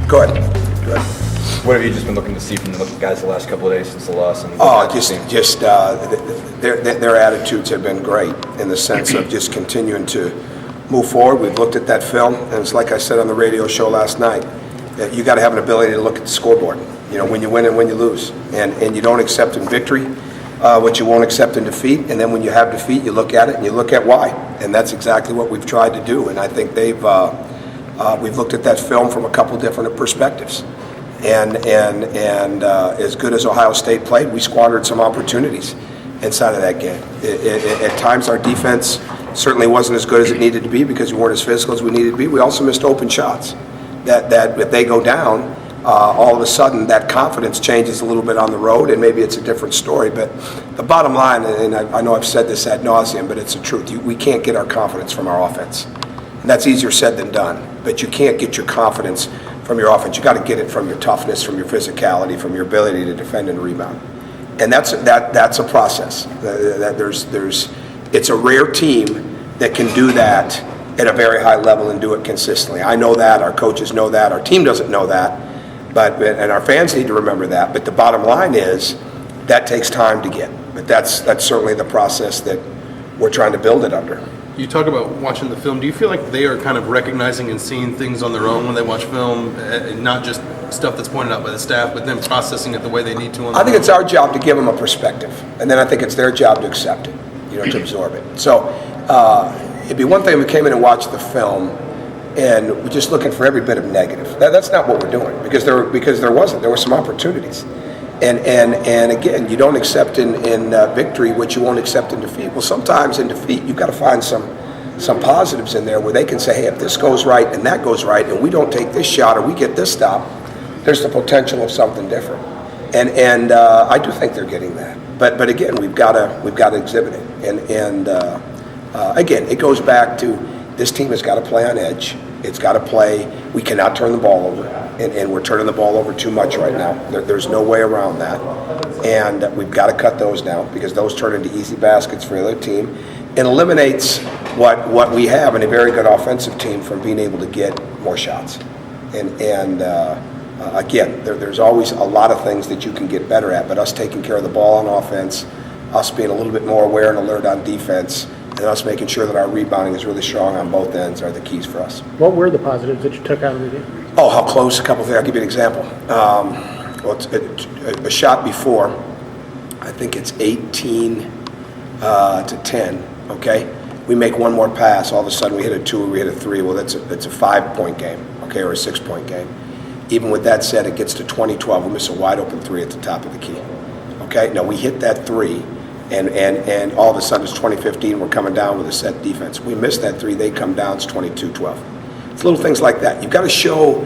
Go ahead. What have you just been looking to see from the guys the last couple of days since the loss? Their attitudes have been great in the sense of just continuing to move forward. We've looked at that film, and it's like I said on the radio show last night, that you got to have an ability to look at the scoreboard, when you win and when you lose. And you don't accept in victory what you won't accept in defeat. And then when you have defeat, you look at it and you look at why. And that's exactly what we've tried to do. And I think we've looked at that film from a couple different perspectives. And as good as Ohio State played, we squandered some opportunities inside of that game. At times our defense certainly wasn't as good as it needed to be because we weren't as physical as we needed to be. We also missed open shots that if they go down, all of a sudden that confidence changes a little bit on the road, and maybe it's a different story. But the bottom line, and I know I've said this ad nauseum, but it's the truth. We can't get our confidence from our offense. And that's easier said than done. But you can't get your confidence from your offense. You got to get it from your toughness, from your physicality, from your ability to defend and rebound. And that's a process. It's a rare team that can do that at a very high level and do it consistently. I know that. Our coaches know that. Our team doesn't know that. And our fans need to remember that. But the bottom line is that takes time to get. But that's certainly the process that we're trying to build it under. You talk about watching the film. Do you feel like they are kind of recognizing and seeing things on their own when they watch film, and not just stuff that's pointed out by the staff, but them processing it the way they need to? I think it's our job to give them a perspective, and then I think it's their job to accept it, to absorb it. So it'd be one thing if we came in and watched the film and we're just looking for every bit of negative. That's not what we're doing, because there were some opportunities. And again, you don't accept in victory what you won't accept in defeat. Well, sometimes in defeat, you've got to find some positives in there where they can say, hey, if this goes right and that goes right, and we don't take this shot or we get this stop, there's the potential of something different. And I do think they're getting that. But again, we've got to exhibit it. And again, it goes back to this team has got to play on edge. It's got to play. We cannot turn the ball over, and we're turning the ball over too much right now. There's no way around that, and we've got to cut those down because those turn into easy baskets for the other team. It eliminates what we have in a very good offensive team from being able to get more shots. And again, there's always a lot of things that you can get better at, but us taking care of the ball on offense, us being a little bit more aware and alert on defense, and us making sure that our rebounding is really strong on both ends are the keys for us. What were the positives that you took out of the game? Oh, how close, a couple of things. I'll give you an example. A shot before, I think it's 18 to 10, okay? We make one more pass, all of a sudden we hit a 2 or we hit a 3. Well, that's a 5-point game, okay, or a 6-point game. Even with that said, it gets to 20-12. We miss a wide open 3 at the top of the key, okay? Now, we hit that 3. And all of a sudden it's 2015, we're coming down with a set defense. We miss that 3, they come down, it's 22-12. It's little things like that. You've got to show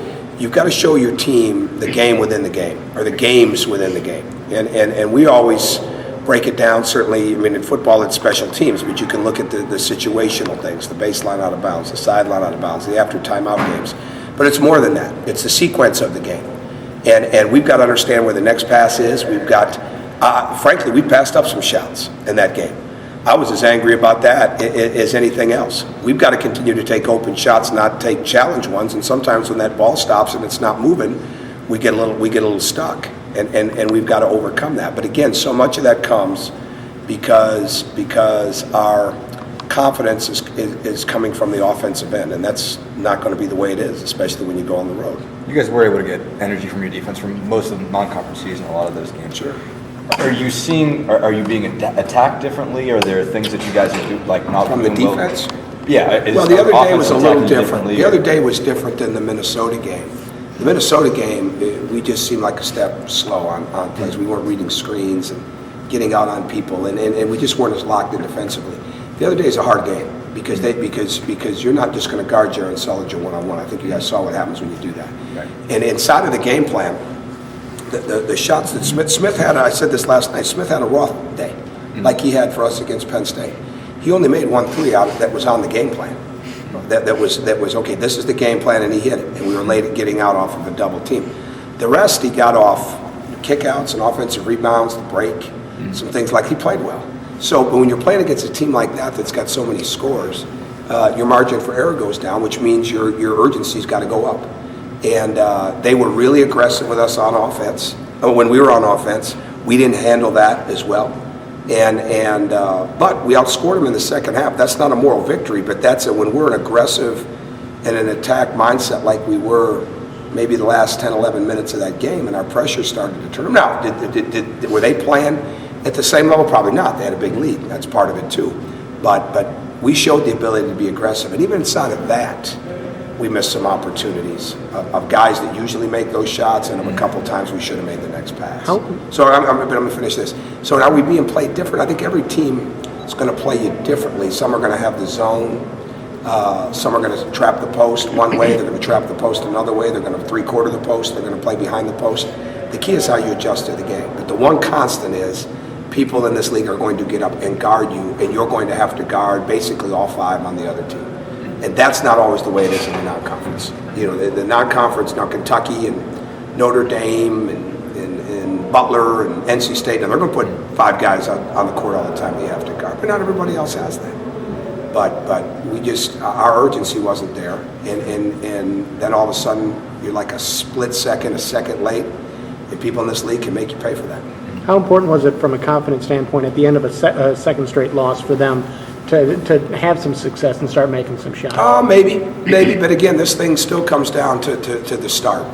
your team the game within the game, or the games within the game. And we always break it down, certainly, in football it's special teams, but you can look at the situational things, the baseline out of bounds, the sideline out of bounds, the after timeout games. But it's more than that. It's the sequence of the game. And we've got to understand where the next pass is. We've got frankly, we passed up some shots in that game. I was as angry about that as anything else. We've got to continue to take open shots, not take challenge ones. And sometimes when that ball stops and it's not moving, we get a little stuck. And we've got to overcome that. But again, so much of that comes because our confidence is coming from the offensive end, and that's not going to be the way it is, especially when you go on the road. You guys were able to get energy from your defense from most of the non-conference season, a lot of those games. Sure. Are you being attacked differently? Are there things that you guys are doing, like not from the defense? Well? Yeah. Well, the other day was a little different. The other day was different than the Minnesota game. The Minnesota game, we just seemed like a step slow on plays. We weren't reading screens and getting out on people, and we just weren't as locked in defensively. The other day is a hard game because you're not just going to guard Jaron Sullinger one-on-one. I think you guys saw what happens when you do that. Right. And inside of the game plan, the shots that Smith had, I said this last night, Smith had a rough day, like he had for us against Penn State. He only made 1 3 out of that was on the game plan. That was okay, this is the game plan, and he hit it. And we were late at getting out off of a double team. The rest, he got off kickouts and offensive rebounds, the break, some things like he played well. So but when you're playing against a team like that that's got so many scores, your margin for error goes down, which means your urgency's got to go up. And they were really aggressive with us on offense. When we were on offense, we didn't handle that as well. But we outscored them in the second half. That's not a moral victory, but when we're an aggressive and an attack mindset like we were maybe the last 10, 11 minutes of that game, and our pressure started to turn them. Now, were they playing at the same level? Probably not. They had a big lead. That's part of it too. But we showed the ability to be aggressive. And even inside of that, we missed some opportunities of guys that usually make those shots, and a couple times we should have made the next pass. So I'm going to finish this. So now we're being played different. I think every team is going to play you differently. Some are going to have the zone. Some are going to trap the post one way. They're going to trap the post another way. They're going to three-quarter the post. They're going to play behind the post. The key is how you adjust to the game. But the one constant is people in this league are going to get up and guard you, and you're going to have to guard basically all five on the other team. And that's not always the way it is in the non-conference. You know, the non-conference, now Kentucky and Notre Dame and Butler and NC State, and they're going to put five guys on the court all the time they have to guard. But not everybody else has that. But we just, our urgency wasn't there. And then all of a sudden, you're like a split second, a second late, and people in this league can make you pay for that. How important was it from a confidence standpoint at the end of a second straight loss for them to have some success and start making some shots? Maybe. But again, this thing still comes down to the start.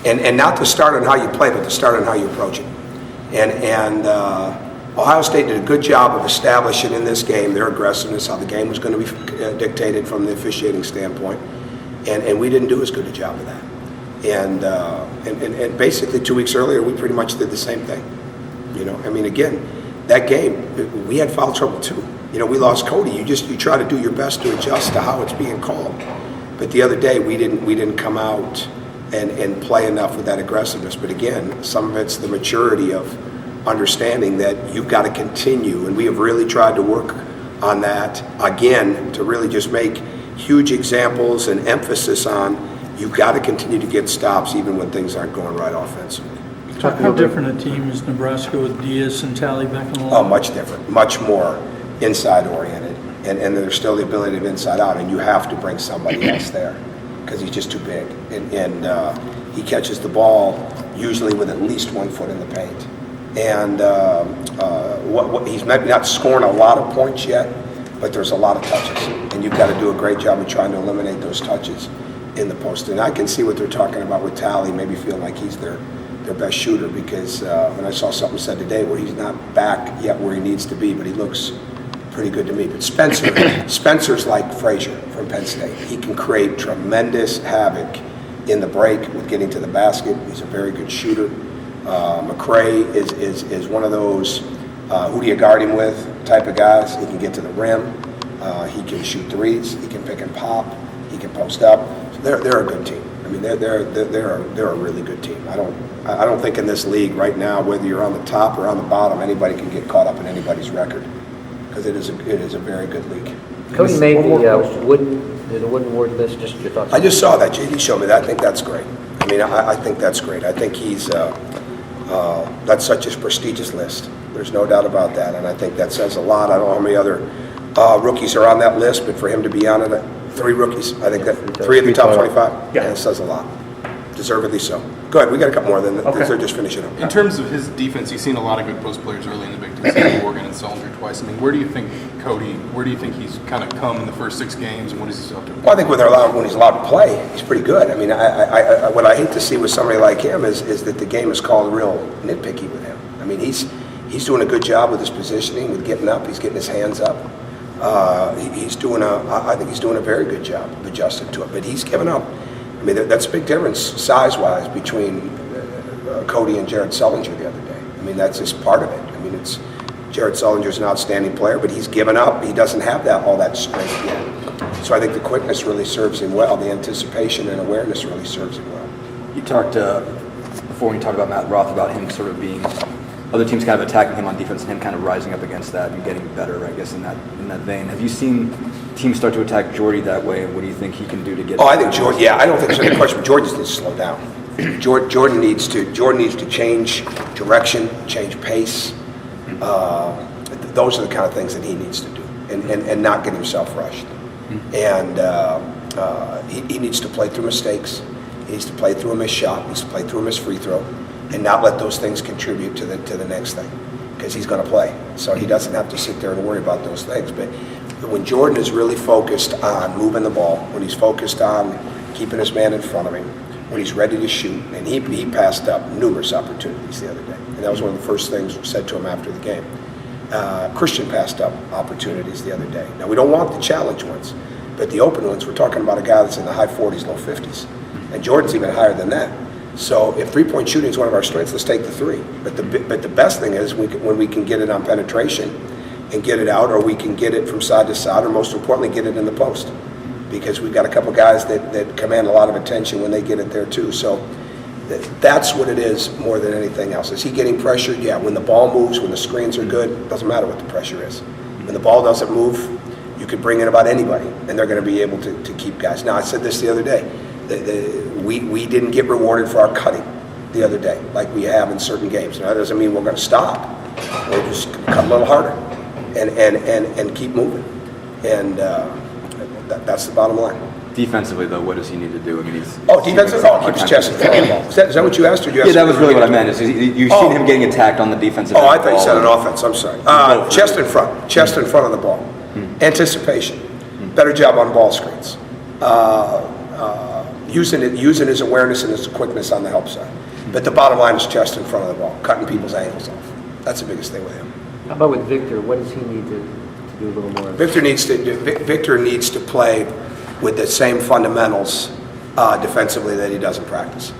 And not the start on how you play, but the start on how you approach it. And Ohio State did a good job of establishing in this game their aggressiveness, how the game was going to be dictated from the officiating standpoint. And we didn't do as good a job of that. And basically 2 weeks earlier, we pretty much did the same thing. You know, I mean, again, that game, we had foul trouble too. You know, we lost Cody. You try to do your best to adjust to how it's being called. But the other day, we didn't come out and play enough with that aggressiveness. But again, some of it's the maturity of understanding that you've got to continue. And we have really tried to work on that again to really just make huge examples and emphasis on you've got to continue to get stops even when things aren't going right offensively. How different a team is Nebraska with Diaz and Talley back in the line? Oh, much different, much more inside oriented, and there's still the ability of inside out, and you have to bring somebody else there because he's just too big, and he catches the ball usually with at least 1 foot in the paint, and he's maybe not scoring a lot of points yet, but there's a lot of touches, and you've got to do a great job of trying to eliminate those touches in the post. And I can see what they're talking about with Talley, maybe feeling like he's their best shooter, because when I saw something said today where he's not back yet where he needs to be, but he looks pretty good to me. But Spencer's like Frazier from Penn State. He can create tremendous havoc in the break with getting to the basket. He's a very good shooter. McCray is one of those who do you guard him with type of guys. He can get to the rim. He can shoot threes. He can pick and pop. He can post up. So they're a good team. I mean, they're a really good team. I don't think in this league right now, whether you're on the top or on the bottom, anybody can get caught up in anybody's record because it is a very good league. Cody made the wooden word list. Just your thoughts. I just saw that. JD showed me that. I think that's great. I mean, I think that's great. I think he's that's such a prestigious list. There's no doubt about that, and I think that says a lot. I don't know how many other rookies are on that list, but for him to be on it, 3 rookies. I think that 3 of the top 25. Yeah, it says a lot. Deservedly so. Go ahead. We got a couple more than they're just finishing up. In terms of his defense, you've seen a lot of good post players early in the Big Ten, Morgan and Sullinger twice. I mean, where do you think he's kind of come in the first 6 games, and what is he still doing? Well, I think when he's allowed to play, he's pretty good. I mean, I what I hate to see with somebody like him is that the game is called real nitpicky with him. I mean, he's doing a good job with his positioning, with getting up. He's getting his hands up. I think he's doing a very good job of adjusting to it. But he's given up. I mean, that's a big difference size-wise between Cody and Jared Sullinger the other day. I mean, that's just part of it. I mean, Jared Sullinger's an outstanding player, but he's given up. He doesn't have all that strength yet. So I think the quickness really serves him well. The anticipation and awareness really serves him well. You talked before when you talked about Matt Roth about him sort of being other teams kind of attacking him on defense and him kind of rising up against that and getting better, I guess, in that vein. Have you seen teams start to attack Jordy that way, and what do you think he can do to get? I think Jordan. Yeah, I don't think there's any question. But Jordan needs to slow down. Jordan needs to change direction, change pace. Those are the kind of things that he needs to do, and not get himself rushed. And he needs to play through mistakes. He needs to play through a missed shot. He needs to play through a missed free throw, and not let those things contribute to the next thing, because he's going to play. So he doesn't have to sit there and worry about those things. But when Jordan is really focused on moving the ball, when he's focused on keeping his man in front of him, when he's ready to shoot, and he passed up numerous opportunities the other day. And that was one of the first things said to him after the game. Christian passed up opportunities the other day. Now, we don't want the challenge ones, but the open ones, we're talking about a guy that's in the high 40s, low 50s. And Jordan's even higher than that. So if three-point shooting is one of our strengths, let's take the three. But the best thing is when we can get it on penetration and get it out, or we can get it from side to side, or most importantly, get it in the post. Because we've got a couple guys that command a lot of attention when they get it there too. So that's what it is more than anything else. Is he getting pressured? Yeah. When the ball moves, when the screens are good, doesn't matter what the pressure is. When the ball doesn't move, you could bring in about anybody, and they're going to be able to keep guys. Now, I said this the other day. We didn't get rewarded for our cutting the other day, like we have in certain games. Now, that doesn't mean we're going to stop. We're just going to cut a little harder and keep moving. And that's the bottom line. Defensively, though, what does he need to do? I mean, defensive. Keep his chest in front of the ball. Is that what you asked, or did you ask? Yeah, that was really what I meant. You've seen him getting attacked on the defensive end. I thought you said an offense. I'm sorry. Chest in front of the ball. Anticipation. Better job on ball screens. Using his awareness and his quickness on the help side. But the bottom line is chest in front of the ball, cutting people's ankles off. That's the biggest thing with him. How about with Victor? What does he need to do a little more? Victor needs to play with the same fundamentals defensively that he does in practice,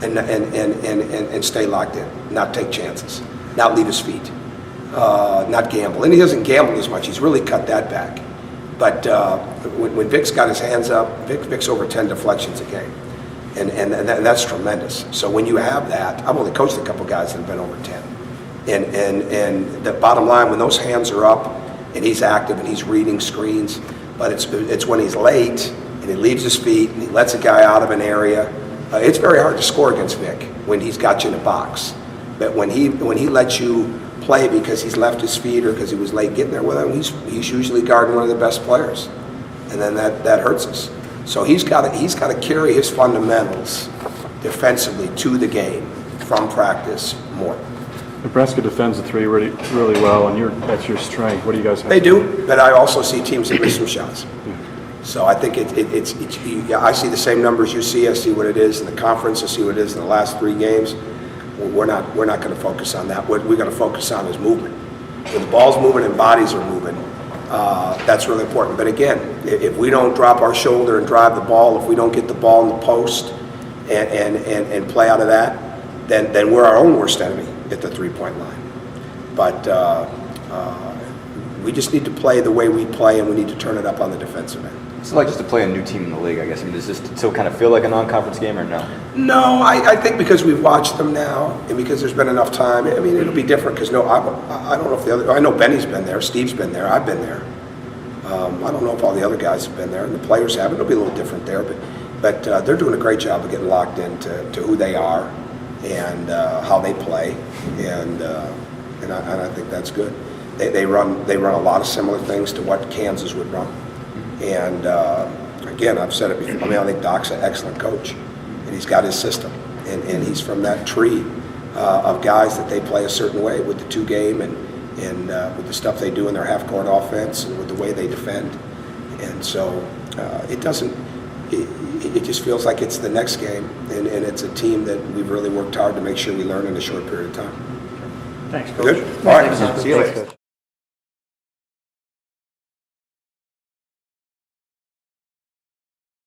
and stay locked in, not take chances, not leave his feet, not gamble. And he doesn't gamble as much. He's really cut that back. But when Vic's got his hands up, Vic's over 10 deflections a game, and that's tremendous. So when you have that, I've only coached a couple guys that have been over 10, and the bottom line, when those hands are up and he's active and he's reading screens, but it's when he's late and he leaves his feet and he lets a guy out of an area. It's very hard to score against Vic when he's got you in a box. But when he lets you play because he's left his feet or because he was late getting there with him, he's usually guarding one of the best players, and then that hurts us. So he's got to carry his fundamentals defensively to the game from practice more. Nebraska defends the three really, really well, and that's your strength. What do you guys have? They do, but I also see teams that miss some shots. So I think I see the same numbers you see. I see what it is in the conference. I see what it is in the last 3 games. We're not going to focus on that. What we're going to focus on is movement. When the ball's moving and bodies are moving, that's really important. But again, if we don't drop our shoulder and drive the ball, if we don't get the ball in the post and play out of that, then we're our own worst enemy at the 3-point line. But we just need to play the way we play, and we need to turn it up on the defensive end. It's like just to play a new team in the league, I guess. I mean, does this still kind of feel like a non-conference game, or no? No, I think because we've watched them now, and because there's been enough time. I mean, it'll be different because I don't know if the other. I know Benny's been there, Steve's been there, I've been there. I don't know if all the other guys have been there, and the players haven't. It'll be a little different there, but they're doing a great job of getting locked into who they are and how they play, and I think that's good. They run a lot of similar things to what Kansas would run. And again, I've said it before. I mean, I think Doc's an excellent coach, and he's got his system, and he's from that tree of guys that they play a certain way with the 2 game and with the stuff they do in their half-court offense and with the way they defend. And so it doesn't. It just feels like it's the next game, and it's a team that we've really worked hard to make sure we learn in a short period of time. Thanks, Coach. Good. All right. See you later.